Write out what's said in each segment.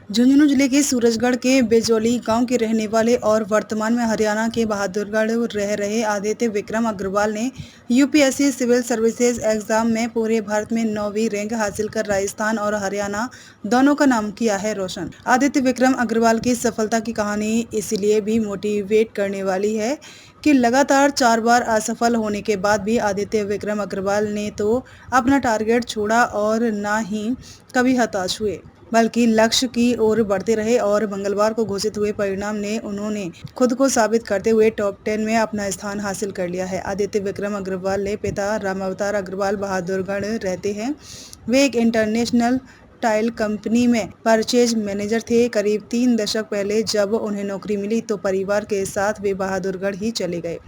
झुंझुनू जिले के सूरजगढ़ के बेजौली गांव के रहने वाले और वर्तमान में हरियाणा के बहादुरगढ़ रह रहे आदित्य विक्रम अग्रवाल ने यूपीएससी सिविल सर्विसेज एग्जाम में पूरे भारत में 9वीं रैंक हासिल कर राजस्थान और हरियाणा दोनों का नाम किया है रोशन। आदित्य विक्रम अग्रवाल की सफलता की कहानी इसलिए भी मोटिवेट करने वाली है कि लगातार 4 बार असफल होने के बाद भी आदित्य विक्रम अग्रवाल ने तो अपना टारगेट छोड़ा और ना ही कभी हताश हुए, बल्कि लक्ष्य की ओर बढ़ते रहे और मंगलवार को घोषित हुए परिणाम ने उन्होंने खुद को साबित करते हुए टॉप 10 में अपना स्थान हासिल कर लिया है। आदित्य विक्रम अग्रवाल ने पिता रामावतार अग्रवाल बहादुरगढ़ रहते हैं। वे एक इंटरनेशनल टाइल कंपनी में परचेज मैनेजर थे। करीब 3 दशक पहले जब उन्हें नौकरी मिली तो परिवार के साथ वे बहादुरगढ़ ही चले गए।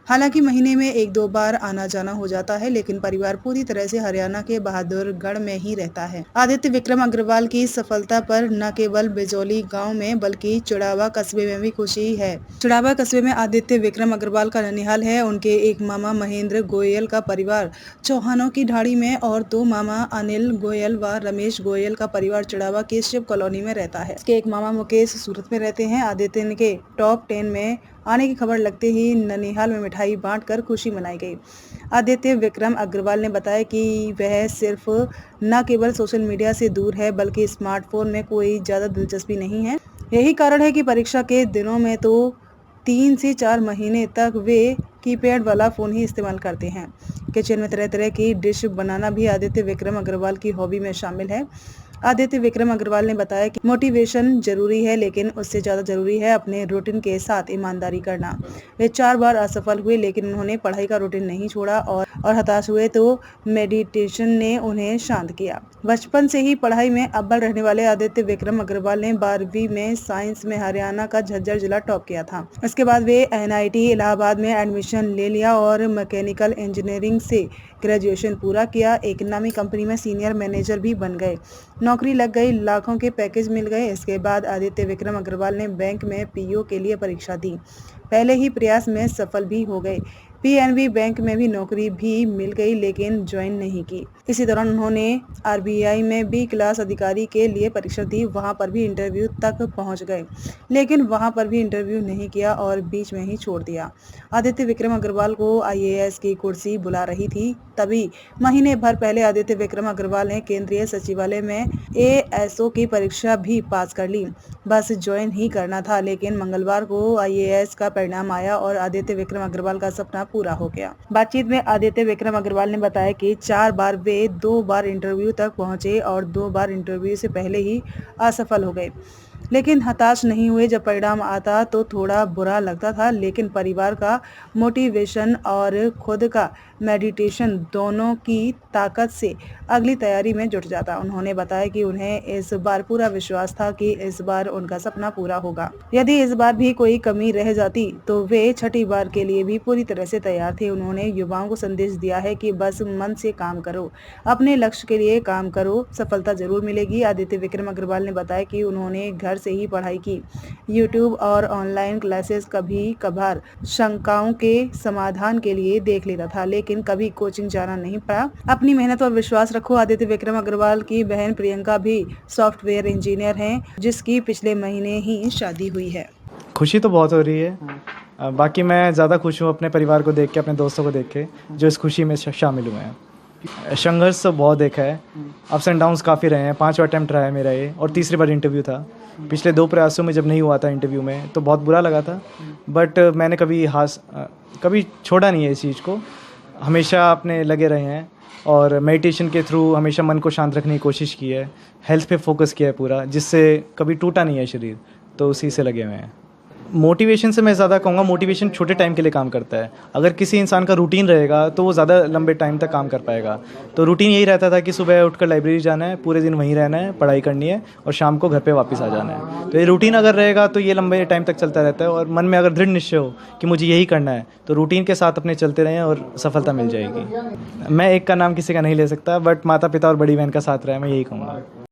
हालांकि महीने में 1-2 बार आना जाना हो जाता है, लेकिन परिवार पूरी तरह से हरियाणा के बहादुरगढ़ में ही रहता है। आदित्य विक्रम अग्रवाल की सफलता पर न केवल बेजौली गांव में बल्कि चुड़ावा कस्बे में भी खुशी है। चुड़ावा कस्बे में आदित्य विक्रम अग्रवाल का ननिहाल है। उनके एक मामा महेंद्र गोयल का परिवार चौहानों की ढाणी में और 2 मामा अनिल गोयल व रमेश गोयल का परिवार चुड़ावा की शिव कॉलोनी में रहता है। इसके एक मामा मुकेश सूरत में रहते हैं। आदित्य के टॉप 10 में आने की खबर लगते ही ननिहाल में मिठाई बांटकर खुशी मनाई गई। आदित्य विक्रम अग्रवाल ने बताया कि वह सिर्फ न केवल सोशल मीडिया से दूर है बल्कि स्मार्टफोन में कोई ज़्यादा दिलचस्पी नहीं है। यही कारण है कि परीक्षा के दिनों में तो 3 से 4 महीने तक वे कीपैड वाला फ़ोन ही इस्तेमाल करते हैं। किचन में तरह तरह की डिश बनाना भी आदित्य विक्रम अग्रवाल की हॉबी में शामिल है। आदित्य विक्रम अग्रवाल ने बताया कि मोटिवेशन जरूरी है, लेकिन उससे ज़्यादा जरूरी है अपने रूटीन के साथ ईमानदारी करना। वे 4 बार असफल हुए, लेकिन उन्होंने पढ़ाई का रूटीन नहीं छोड़ा और हताश हुए तो मेडिटेशन ने उन्हें शांत किया। बचपन से ही पढ़ाई में अव्वल रहने वाले आदित्य विक्रम अग्रवाल ने 12वीं में साइंस में हरियाणा का झज्जर जिला टॉप किया था। इसके बाद वे NIT इलाहाबाद में एडमिशन ले लिया और मैकेनिकल इंजीनियरिंग से ग्रेजुएशन पूरा किया। एक नामी कंपनी में सीनियर मैनेजर भी बन गए। नौकरी लग गई, लाखों के पैकेज मिल गए। इसके बाद आदित्य विक्रम अग्रवाल ने बैंक में PO के लिए परीक्षा दी। पहले ही प्रयास में सफल भी हो गए। PNB बैंक में भी नौकरी भी मिल गई, लेकिन ज्वाइन नहीं की। इसी दौरान उन्होंने RBI में B क्लास अधिकारी के लिए परीक्षा दी। वहां पर भी इंटरव्यू तक पहुंच गए, लेकिन वहां पर भी इंटरव्यू नहीं किया और बीच में ही छोड़ दिया। आदित्य विक्रम अग्रवाल को IAS की कुर्सी बुला रही थी। तभी महीने भर पहले आदित्य विक्रम अग्रवाल ने केंद्रीय सचिवालय में ASO की परीक्षा भी पास कर ली। बस ज्वाइन ही करना था, लेकिन मंगलवार को IAS का परिणाम आया और आदित्य विक्रम अग्रवाल का सपना पूरा हो गया। बातचीत में आदित्य विक्रम अग्रवाल ने बताया कि 4 बार वे 2 बार इंटरव्यू तक पहुंचे और 2 बार इंटरव्यू से पहले ही असफल हो गए, लेकिन हताश नहीं हुए। जब परिणाम आता तो थोड़ा बुरा लगता था, लेकिन परिवार का मोटिवेशन और खुद का मेडिटेशन दोनों की ताकत से अगली तैयारी में जुट जाता। उन्होंने बताया कि उन्हें इस बार पूरा विश्वास था कि इस बार उनका सपना पूरा होगा। यदि इस बार भी कोई कमी रह जाती तो वे 6ठी बार के लिए भी पूरी तरह से तैयार थे। उन्होंने युवाओं को संदेश दिया है कि बस मन से काम करो, अपने लक्ष्य के लिए काम करो, सफलता जरूर मिलेगी। आदित्य विक्रम अग्रवाल ने बताया कि उन्होंने घर से ही पढ़ाई की। YouTube और ऑनलाइन क्लासेस कभी कभार शंकाओं के समाधान के लिए देख लेता था, लेकिन कभी कोचिंग जाना नहीं पड़ा। अपनी मेहनत और विश्वास रखो। आदित्य विक्रम अग्रवाल की बहन प्रियंका भी सॉफ्टवेयर इंजीनियर हैं, जिसकी पिछले महीने ही शादी हुई है। खुशी तो बहुत हो रही है। बाकी मैं ज़्यादा खुश हूँ अपने परिवार को देख के, अपने दोस्तों को देख के, जो इस खुशी में शामिल हुए हैं। संघर्ष तो बहुत देखा है, अप्स एंड डाउन्स काफ़ी रहे हैं। 5वां अटैम्प्ट रहा है मेरा ये, और तीसरी बार इंटरव्यू था। पिछले 2 प्रयासों में जब नहीं हुआ था इंटरव्यू में तो बहुत बुरा लगा था, बट मैंने कभी छोड़ा नहीं है इस चीज़ को। हमेशा अपने लगे रहे हैं और मेडिटेशन के थ्रू हमेशा मन को शांत रखने की कोशिश की है। हेल्थ पे फोकस किया है पूरा, जिससे कभी टूटा नहीं है शरीर, तो उसी से लगे हुए हैं। मोटिवेशन से मैं ज़्यादा कहूँगा, मोटिवेशन छोटे टाइम के लिए काम करता है। अगर किसी इंसान का रूटीन रहेगा तो वो ज़्यादा लंबे टाइम तक काम कर पाएगा। तो रूटीन यही रहता था कि सुबह उठकर लाइब्रेरी जाना है, पूरे दिन वहीं रहना है, पढ़ाई करनी है और शाम को घर पे वापस आ जाना है। तो ये रूटीन अगर रहेगा तो ये लंबे टाइम तक चलता रहता है, और मन में अगर दृढ़ निश्चय हो कि मुझे यही करना है तो रूटीन के साथ अपने चलते रहें और सफलता मिल जाएगी। मैं एक का नाम किसी का नहीं ले सकता, बट माता पिता और बड़ी बहन का साथ रहा है, मैं यही कहूँगा।